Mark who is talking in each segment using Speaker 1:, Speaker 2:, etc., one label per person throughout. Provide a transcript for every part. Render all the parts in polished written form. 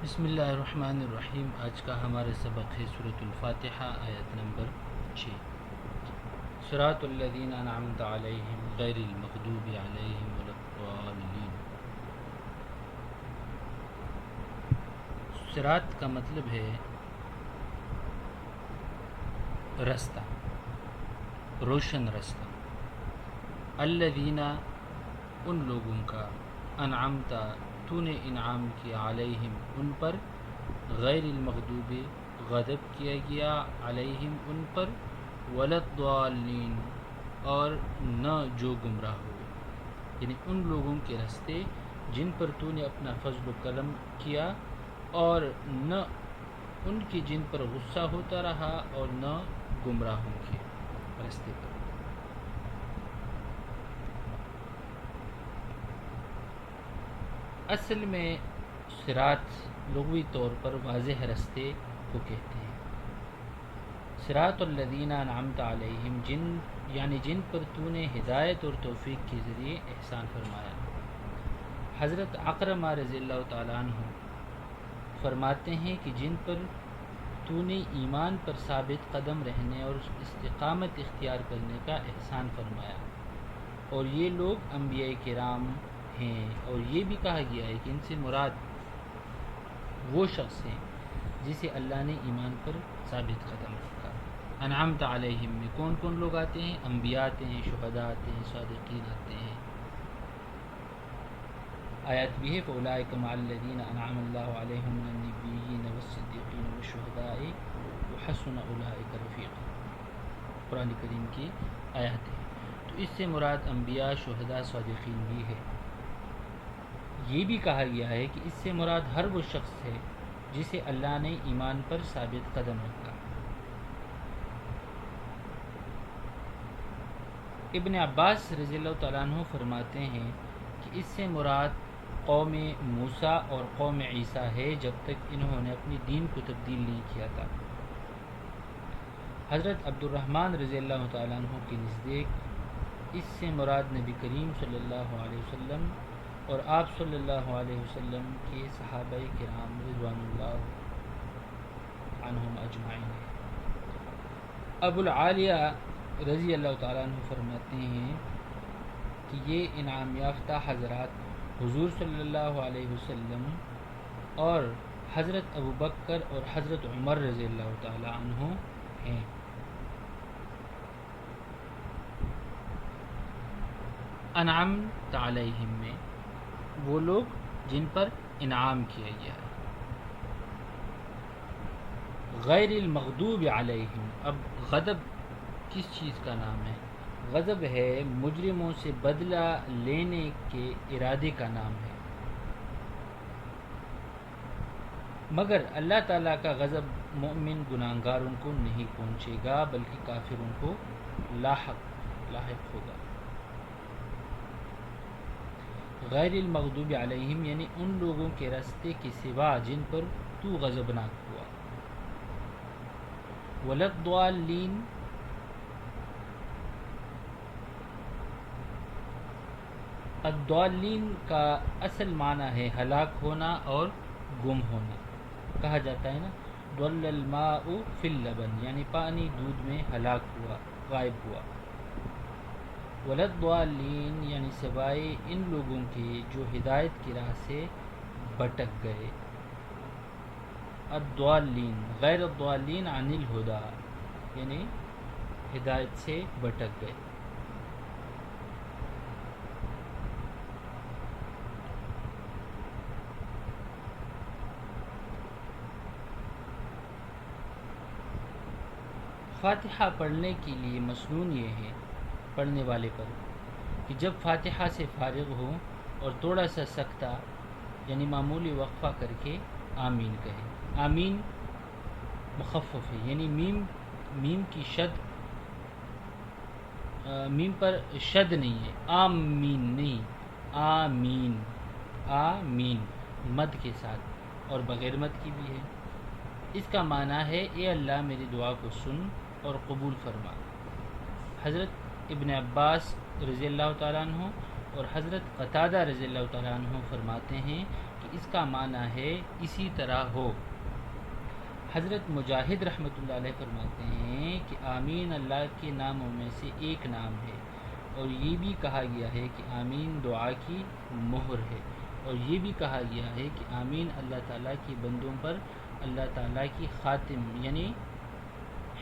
Speaker 1: بسم اللہ الرحمن الرحیم۔ آج کا ہمارا سبق ہے سورۃ الفاتحہ، آیت نمبر 6۔ صراط الذین انعمت علیہم غیر المغضوب علیہم ولا الضالین۔ صراط کا مطلب ہے رستہ، روشن رستہ۔ الذین، ان لوگوں کا، انعمت، تو نے انعام کیا، علیہم، ان پر، غیر المغضوب، غضب کیا گیا، علیہم، ان پر، ولا الضالین، اور نہ جو گمراہ ہوئے، یعنی ان لوگوں کے رستے جن پر تو نے اپنا فضل و کرم کیا، اور نہ ان کی جن پر غصہ ہوتا رہا، اور نہ گمراہوں کے رستے پر۔ اصل میں صراط لغوی طور پر واضح رستے کو کہتے ہیں۔ صراط الذین انعمت علیہم، جن پر تو نے ہدایت اور توفیق کے ذریعے احسان فرمایا۔ حضرت عکرمہ رضی اللہ تعالیٰ عنہ فرماتے ہیں کہ جن پر تو نے ایمان پر ثابت قدم رہنے اور استقامت اختیار کرنے کا احسان فرمایا، اور یہ لوگ انبیاء کرام ہیں، اور یہ بھی کہا گیا ہے کہ ان سے مراد وہ شخص ہیں جسے اللہ نے ایمان پر ثابت قدم رکھا۔ انعمت علیہم میں کون کون لوگ آتے ہیں؟ انبیاء آتے ہیں، شہداء آتے ہیں، صادقین آتے ہیں۔ آیت بھی ہے فَأُولَٰئِکَ مَعَ الَّذِينَ أَنْعَمَ اللَّهُ عَلَيْهِم مِّنَ النَّبِيِّينَ وَالصِّدِّيقِينَ وَالشُّهَدَاءِ وَحَسُنَ أُولَٰئِکَ رَفِیقًا۔ قرآن کریم کی آیت ہے، تو اس سے مراد انبیاء، شہداء، صادقین بھی ہے۔ یہ بھی کہا گیا ہے کہ اس سے مراد ہر وہ شخص ہے جسے اللہ نے ایمان پر ثابت قدم رکھا۔ ابن عباس رضی اللہ تعالیٰ عنہ فرماتے ہیں کہ اس سے مراد قوم موسیٰ اور قوم عیسیٰ ہے، جب تک انہوں نے اپنی دین کو تبدیل نہیں کیا تھا۔ حضرت عبد الرحمن رضی اللہ تعالیٰ عنہ کے نزدیک اس سے مراد نبی کریم صلی اللہ علیہ وسلم اور آپ صلی اللہ علیہ وسلم کے صحابہ کرام رضوان اللہ عنہم اجمعین ہے۔ ابو العالیہ رضی اللہ تعالیٰ عنہ فرماتے ہیں کہ یہ انعام یافتہ حضرات حضور صلی اللہ علیہ وسلم اور حضرت ابو بکر اور حضرت عمر رضی اللہ تعالیٰ عنہ ہیں۔ انعمت علیہم میں وہ لوگ جن پر انعام کیا گیا ہے۔ غیر المغضوب علیہم، اب غضب کس چیز کا نام ہے؟ غضب ہے مجرموں سے بدلہ لینے کے ارادے کا نام ہے، مگر اللہ تعالیٰ کا غضب مومن گناہگاروں کو نہیں پہنچے گا، بلکہ کافروں کو لاحق ہوگا۔ غیر المغضوب علیہم یعنی ان لوگوں کے راستے کے سوا جن پر تو غضبناک ہوا۔ ولا الضالین، الضالین کا اصل معنی ہے ہلاک ہونا اور گم ہونا۔ کہا جاتا ہے نا ضل الماء فی اللبن، یعنی پانی دودھ میں ہلاک ہوا، غائب ہوا۔ ولا الضالین یعنی سوائے ان لوگوں کے جو ہدایت کی راہ سے بھٹک گئے۔ الضالین غیر الضالین عن الہدی، یعنی ہدایت سے بھٹک گئے۔ فاتحہ پڑھنے کے لیے مسنون یہ ہے پڑھنے والے پر کہ جب فاتحہ سے فارغ ہو اور تھوڑا سا سکتہ یعنی معمولی وقفہ کر کے آمین کہے۔ آمین مخفف ہے، یعنی میم کی شد، میم پر شد نہیں ہے، آمین نہیں، آمین، آمین مد کے ساتھ اور بغیر مد کی بھی ہے۔ اس کا معنی ہے اے اللہ میری دعا کو سن اور قبول فرما۔ حضرت ابن عباس رضی اللہ تعالیٰ عنہ اور حضرت قتادہ رضی اللہ تعالیٰ عنہ فرماتے ہیں کہ اس کا معنی ہے اسی طرح ہو۔ حضرت مجاہد رحمۃ اللہ علیہ فرماتے ہیں کہ آمین اللہ کے ناموں میں سے ایک نام ہے، اور یہ بھی کہا گیا ہے کہ آمین دعا کی مہر ہے، اور یہ بھی کہا گیا ہے کہ آمین اللہ تعالیٰ کے بندوں پر اللہ تعالیٰ کی خاتم یعنی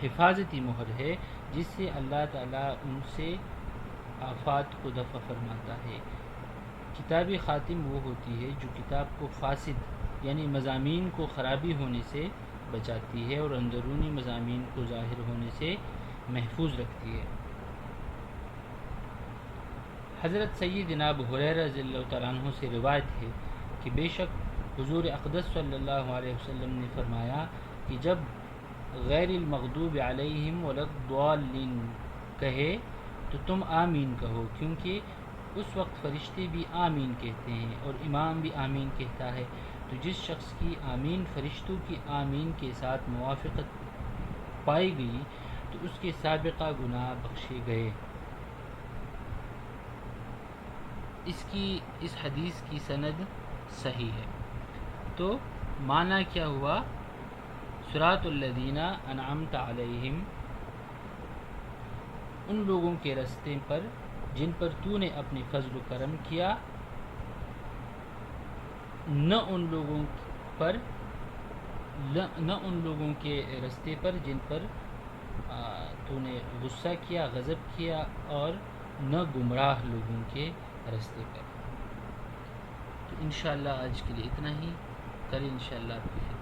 Speaker 1: حفاظتی مہر ہے، جس سے اللہ تعالیٰ ان سے آفات کو دفع فرماتا ہے۔ کتاب خاتم وہ ہوتی ہے جو کتاب کو فاسد یعنی مضامین کو خرابی ہونے سے بچاتی ہے اور اندرونی مضامین کو ظاہر ہونے سے محفوظ رکھتی ہے۔ حضرت سیدنا ابو ہریرہ رضی اللہ تعالیٰ عنہ سے روایت ہے کہ بے شک حضور اقدس صلی اللہ علیہ وسلم نے فرمایا کہ جب غیر المغضوب علیہم ولا الضالین کہے تو تم آمین کہو، کیونکہ اس وقت فرشتے بھی آمین کہتے ہیں اور امام بھی آمین کہتا ہے، تو جس شخص کی آمین فرشتوں کی آمین کے ساتھ موافقت پائی گئی تو اس کے سابقہ گناہ بخشے گئے۔ اس حدیث کی سند صحیح ہے۔ تو معنی کیا ہوا؟ صراط الذین انعمت علیہم، ان لوگوں کے رستے پر جن پر تو نے اپنے فضل و کرم کیا، نہ ان لوگوں کے رستے پر جن پر تو نے غصہ کیا، غضب کیا، اور نہ گمراہ لوگوں کے رستے پر۔ تو انشاءاللہ آج کے لیے اتنا ہی، کل انشاءاللہ آپ کی خدمت